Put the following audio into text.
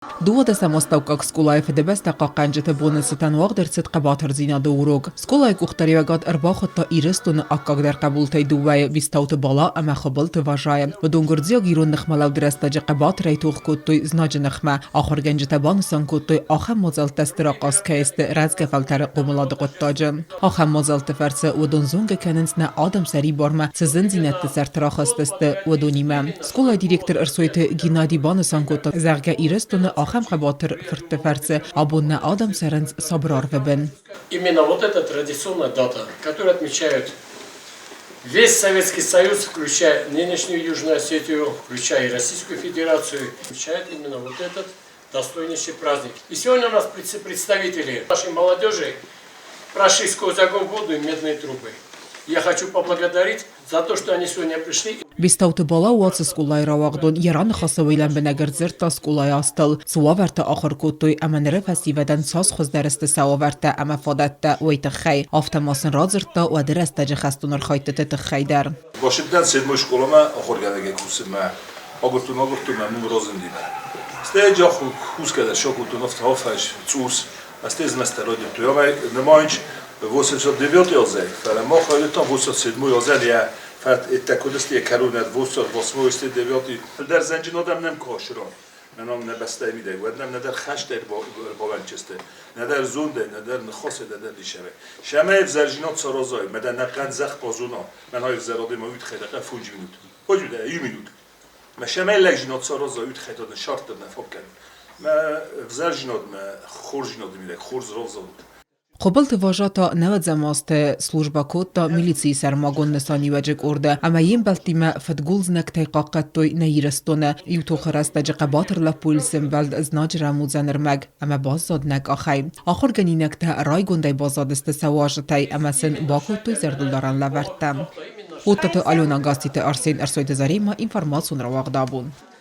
Duoda samostavkak skolai fedebesta qanjete bonusatan waqdertsit qabatar zina doğurug. Skolai kuxtariyagat erbaxotta iristun akkak der qabultay duway vistaut bala ama xabalt vajay. V dongurdziya girun nxmalaw drestaj qabatray tuq kuttoy znaj nxma. Axir genjete banusan kuttoy axam mozal testira qas keist razge faltar qumulad quttaj. Axam mozal teferse و donzunge kenensne adam seri barma sizin zinet sertra khasteste و donime. Skolai direktor ersoyte Gennady banusan kutta zerge iristun Ахам Хабатер фертеферце, абонне Адам Серенц Собрар Вебен. Именно вот эта традиционная дата, которую отмечают весь Советский Союз, включая нынешнюю Южную Осетию, включая и Российскую Федерацию, отмечает именно вот этот достойнейший праздник. И сегодня у нас представители нашей молодежи прошли сквозь огонь, воду и медные трубы. Я хочу поблагодарить за то, что они сегодня пришли. Vistaut bala واتس سکولای راوغدون یران خاصه ویلن به نگرزر تا سکولای استل سواورت آخر کوتوی امنره فسیودن ساز خوز درست سواورت اما فادت ویت خی آفتماسن رازرتا و درست جخستون رخایت تخی در. باشدن سیدمو شکلما آخر گرده کوسم آگرتون من رازندیم. استیجا خوز کرده شکلتون افت هافش توس استیز مسترادی توی نمایش 89 yazay, fele ma خواهیدتان 87 yazay ya fert ettekudist یک کلونت 89 در زنجین آدم نم کاشران منام نبسته میده و نم ندر خش در باونچسته ندر زونده ندر نخاسه ندر دیشبه شمه افزرجینات سرازای مدن نقن زخ بازونا من های افزراده ما وید خیده فونج مینود پاج بده یو مینود ما شمه لجینات سرازای وید خیده شرط نفاق کنم ما افزرجینات ما خورجینات میده خورز رازاد قبلت واجاتا نود زماست служба کوتا میلیسی سرماگون نسانی وجگ ارده اما یم بلتیمه فتگولز نکتی قاقت توی نیرستونه یوتو خرست جقباتر لپولیسم بلد از ناج رموزن رمگ اما باز زاد نک آخی آخر گنی نکته رای گنده بازادست سواجتای اما سن باکو توی زردل دارن لورتم. اوتتو الونا گاستیت ارسین ارسویت زریما اینفرماسون رواق دابون.